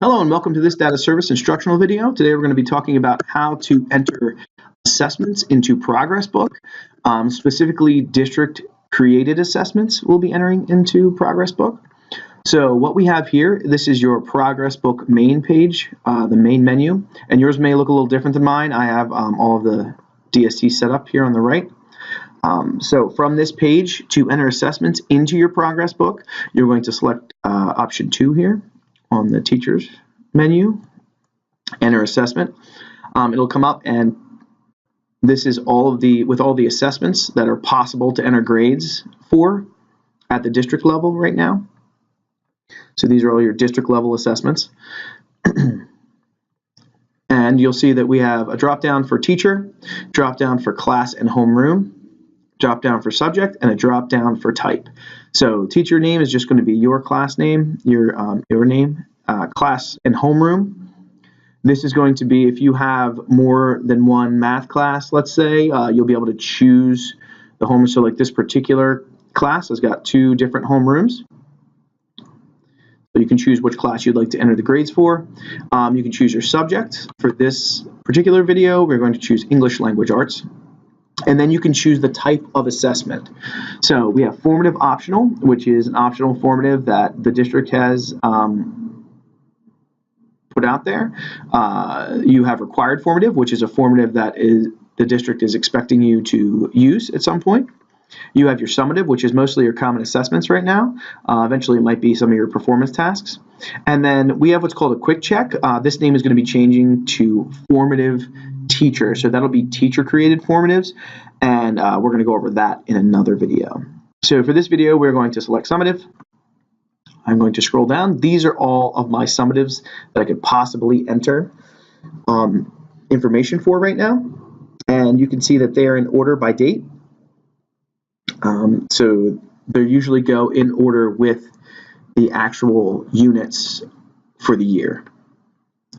Hello and welcome to this data service instructional video. Today we're going to be talking about how to enter assessments into progressbook. Specifically, district created assessments we'll be entering into progressbook. So what we have here, this is your progressbook main page, the main menu, and yours may look a little different than mine. I have all of the DST set up here on the right. So from this page, to enter assessments into your progressbook, you're going to select option 2 here on the teachers menu, enter assessment. It'll come up, and this is all the assessments that are possible to enter grades for at the district level right now. So these are all your district level assessments. And you'll see that we have a drop down for teacher, drop down for class and homeroom, drop down for subject, and a drop down for type. So teacher name is just going to be your class name, your name, class and homeroom. This is going to be if you have more than one math class, let's say, you'll be able to choose the homeroom. So like this particular class has got 2 different homerooms. So you can choose which class you'd like to enter the grades for. You can choose your subject. For this particular video, we're going to choose English Language Arts. And then you can choose the type of assessment. So we have formative optional, which is an optional formative that the district has put out there. You have required formative, which is a formative that the district is expecting you to use at some point. You have your summative, which is mostly your common assessments right now. Eventually, it might be some of your performance tasks. And then we have what's called a quick check. This name is going to be changing to formative teacher. So that'll be teacher-created formatives, and we're going to go over that in another video. So for this video, we're going to select summative. I'm going to scroll down. These are all of my summatives that I could possibly enter information for right now. And you can see that they are in order by date. So they usually go in order with the actual units for the year.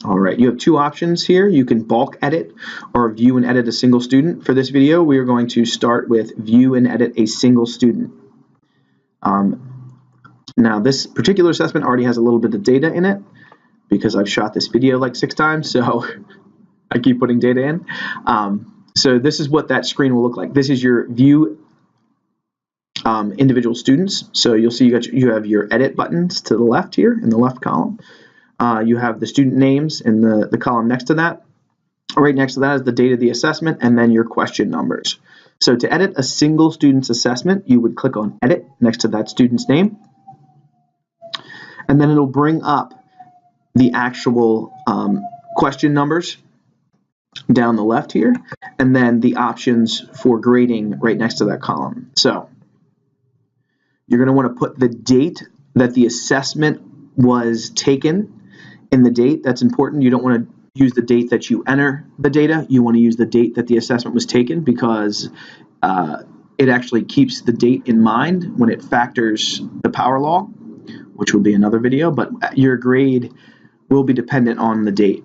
All right, you have 2 options here. You can bulk edit or view and edit a single student. For this video, we are going to start with view and edit a single student. Now, this particular assessment already has a little bit of data in it because I've shot this video like 6 times, so I keep putting data in. So this is what that screen will look like. This is your view individual students. So you'll see you have your edit buttons to the left here in the left column. You have the student names in the column next to that. Right next to that is the date of the assessment and then your question numbers. So to edit a single student's assessment, you would click on Edit next to that student's name. And then it'll bring up the actual question numbers down the left here, and then the options for grading right next to that column. So you're going to want to put the date that the assessment was taken in the date. That's important. You don't want to use the date that you enter the data. You want to use the date that the assessment was taken because it actually keeps the date in mind when it factors the power law, which will be another video, but your grade will be dependent on the date.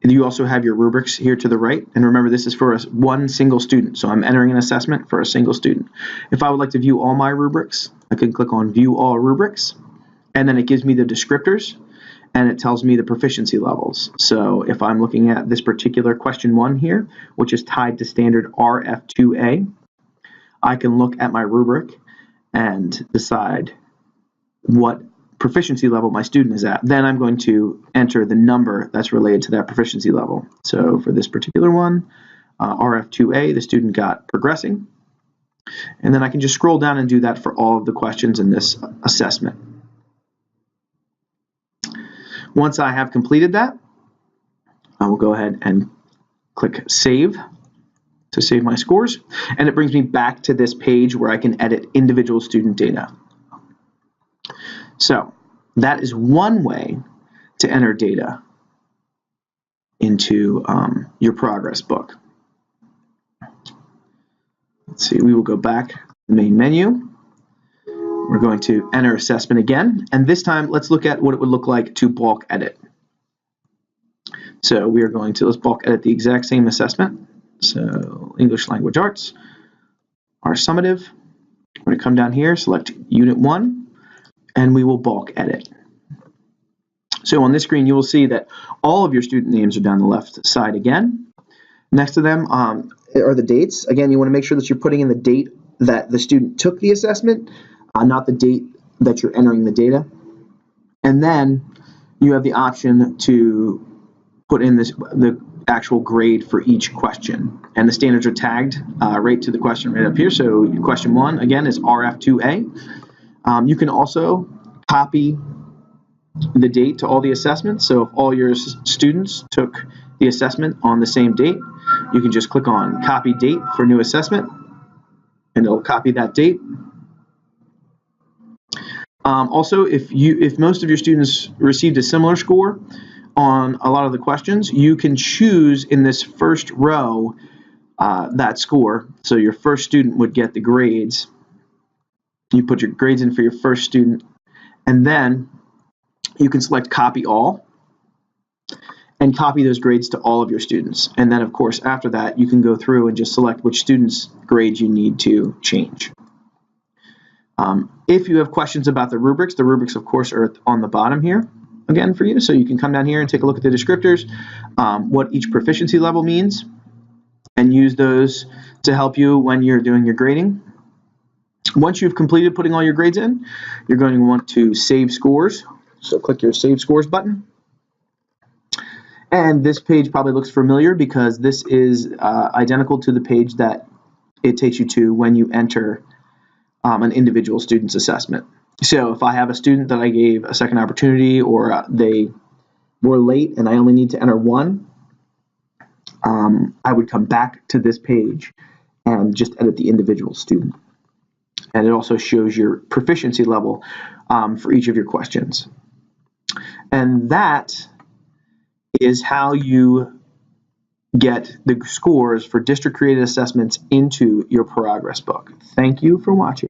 And you also have your rubrics here to the right. And remember, this is for one single student. So I'm entering an assessment for a single student. If I would like to view all my rubrics, I can click on View All Rubrics. And then it gives me the descriptors, and it tells me the proficiency levels. So if I'm looking at this particular question 1 here, which is tied to standard RF2A, I can look at my rubric and decide what proficiency level my student is at. Then I'm going to enter the number that's related to that proficiency level. So for this particular one, RF2A, the student got progressing. And then I can just scroll down and do that for all of the questions in this assessment. Once I have completed that, I will go ahead and click Save to save my scores. And it brings me back to this page where I can edit individual student data. So that is one way to enter data into your progress book. Let's see, we will go back to the main menu. We're going to enter assessment again, and this time let's look at what it would look like to bulk edit. So we are going to, let's bulk edit the exact same assessment. So English Language Arts, our summative. We're going to come down here, select Unit 1, and we will bulk edit. So on this screen, you will see that all of your student names are down the left side again. Next to them are the dates. Again, you want to make sure that you're putting in the date that the student took the assessment, not the date that you're entering the data. And then you have the option to put in the actual grade for each question. And the standards are tagged right to the question right up here. So question 1, again, is RF2A. You can also copy the date to all the assessments. So if all your students took the assessment on the same date, you can just click on copy date for new assessment, and it'll copy that date. Also, if most of your students received a similar score on a lot of the questions, you can choose in this first row that score. So your first student would get the grades. You put your grades in for your first student, and then you can select copy all and copy those grades to all of your students. And then, of course, after that, you can go through and just select which students' grades you need to change. If you have questions about the rubrics, of course, are on the bottom here again for you. So you can come down here and take a look at the descriptors, what each proficiency level means, and use those to help you when you're doing your grading. Once you've completed putting all your grades in, you're going to want to save scores. So click your Save Scores button. And this page probably looks familiar because this is identical to the page that it takes you to when you enter an individual student's assessment. So if I have a student that I gave a second opportunity, or they were late and I only need to enter 1, I would come back to this page and just edit the individual student. And it also shows your proficiency level for each of your questions. And that is how you get the scores for district created assessments into your progress book. Thank you for watching.